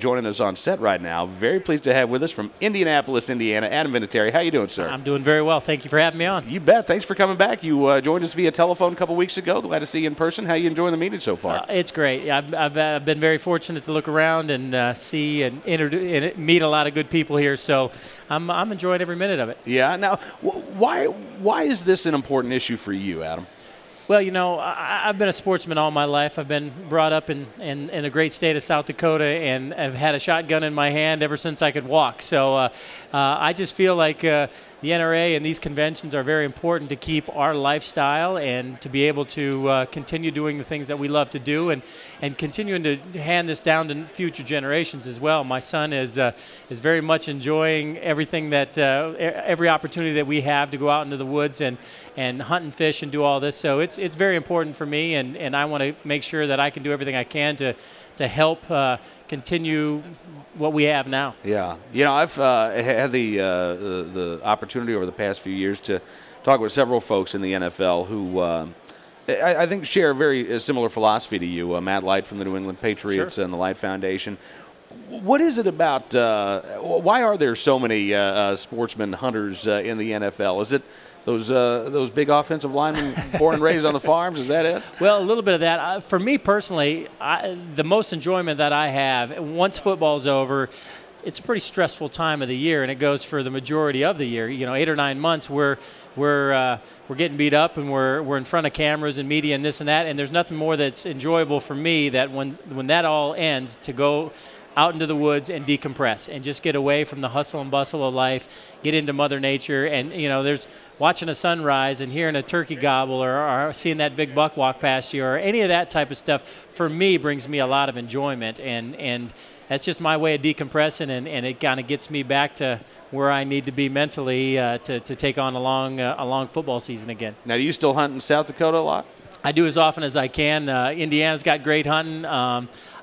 joining us on set right now. Very pleased to have with us from Indianapolis, Indiana, Adam Vinatieri. How you doing, sir? I'm doing very well. Thank you for having me on. You bet. Thanks for coming back. You joined us via telephone a couple weeks ago. Glad to see you in person. How you enjoying the meeting so far? It's great. I've been very fortunate to look around and see and meet a lot of good people here. So I'm enjoying every minute of it. Yeah. Now, why is this an important issue for you, Adam? Well, you know, I've been a sportsman all my life. I've been brought up in a great state of South Dakota, and I've had a shotgun in my hand ever since I could walk. So I just feel like the NRA and these conventions are very important to keep our lifestyle and to be able to continue doing the things that we love to do and continuing to hand this down to future generations as well. My son is very much enjoying everything that every opportunity that we have to go out into the woods and hunt and fish and do all this. So it's very important for me, and I want to make sure that I can do everything I can to help continue what we have now. Yeah. You know, I've had the opportunity over the past few years to talk with several folks in the NFL who I think share a very similar philosophy to you. Matt Light from the New England Patriots and the Light Foundation. What is it about, why are there so many sportsmen hunters in the NFL? Is it those big offensive linemen born and raised on the farms? Is that it? Well, a little bit of that. For me personally, the most enjoyment that I have, once football's over, it's a pretty stressful time of the year, and it goes for the majority of the year. You know, 8 or 9 months we're getting beat up, and we're in front of cameras and media and this and that, and there's nothing more that's enjoyable for me that when that all ends, to go out into the woods and decompress and just get away from the hustle and bustle of life, get into Mother Nature. And, you know, there's watching a sunrise and hearing a turkey gobble or seeing that big buck walk past you or any of that type of stuff, for me, brings me a lot of enjoyment. And that's just my way of decompressing, and it kind of gets me back to where I need to be mentally to take on a long football season again. Now, do you still hunt in South Dakota a lot? I do as often as I can. Indiana's got great hunting.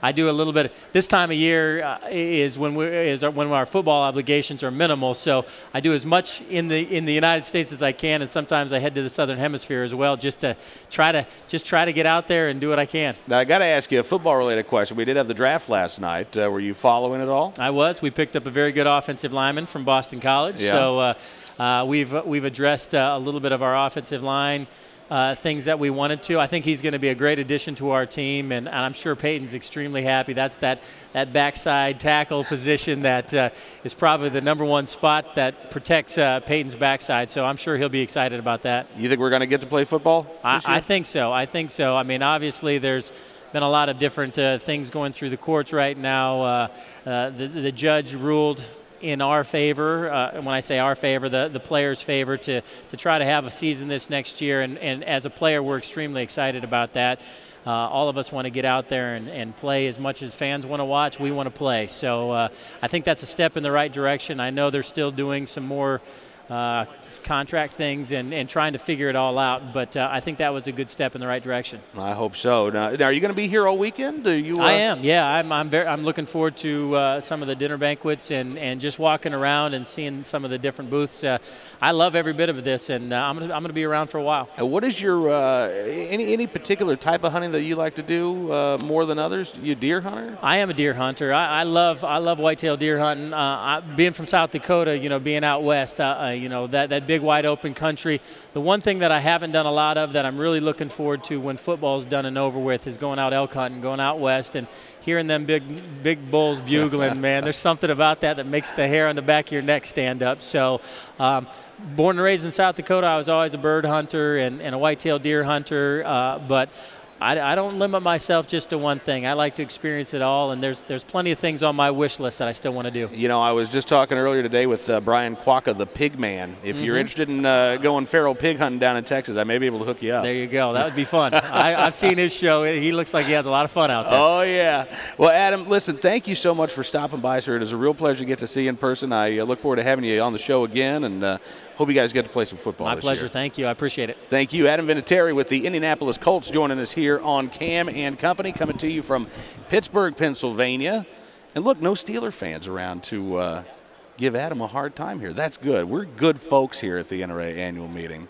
I do a little bit. This time of year is when our football obligations are minimal. So I do as much in the United States as I can, and sometimes I head to the Southern Hemisphere as well, just to try to get out there and do what I can. Now I got to ask you a football-related question. We did have the draft last night. Were you following it all? I was. We picked up a very good offensive lineman from Boston College. Yeah. So we've addressed a little bit of our offensive line. Things that we wanted to. I think he's going to be a great addition to our team, and I'm sure Peyton's extremely happy. That's that backside tackle position that is probably the #1 spot that protects Peyton's backside, so I'm sure he'll be excited about that. You think we're going to get to play football this year? I think so. I mean, obviously there's been a lot of different things going through the courts right now. The judge ruled in our favor, when I say our favor, the players' favor, to try to have a season this next year. And as a player, we're extremely excited about that. All of us want to get out there and play as much as fans want to watch. We want to play. So I think that's a step in the right direction. I know they're still doing some more contract things and trying to figure it all out, but I think that was a good step in the right direction. I hope so. Now, are you going to be here all weekend? I am. Yeah, I'm looking forward to some of the dinner banquets and just walking around and seeing some of the different booths. I love every bit of this, and I'm going to be around for a while. What is your any particular type of hunting that you like to do more than others? You a deer hunter? I am a deer hunter. I love whitetail deer hunting. Being from South Dakota, you know, being out west, you know, that big wide open country. The one thing that I haven't done a lot of that I'm really looking forward to when football's done and over with is going out elk hunting, going out west and hearing them big bulls bugling, man. There's something about that makes the hair on the back of your neck stand up. So born and raised in South Dakota, I was always a bird hunter and a whitetail deer hunter, but I don't limit myself just to one thing. I like to experience it all, and there's plenty of things on my wish list that I still want to do. You know, I was just talking earlier today with Brian Quacca, the pig man. If you're interested in going feral pig hunting down in Texas, I may be able to hook you up. There you go. That would be fun. I've seen his show. He looks like he has a lot of fun out there. Oh, yeah. Well, Adam, listen, thank you so much for stopping by, sir. It is a real pleasure to get to see you in person. I look forward to having you on the show again, and hope you guys get to play some football this year. My pleasure. Thank you. I appreciate it. Thank you. Adam Vinatieri with the Indianapolis Colts joining us here on Cam and Company, coming to you from Pittsburgh, Pennsylvania. And look, no Steeler fans around to give Adam a hard time here. That's good. We're good folks here at the NRA annual meeting.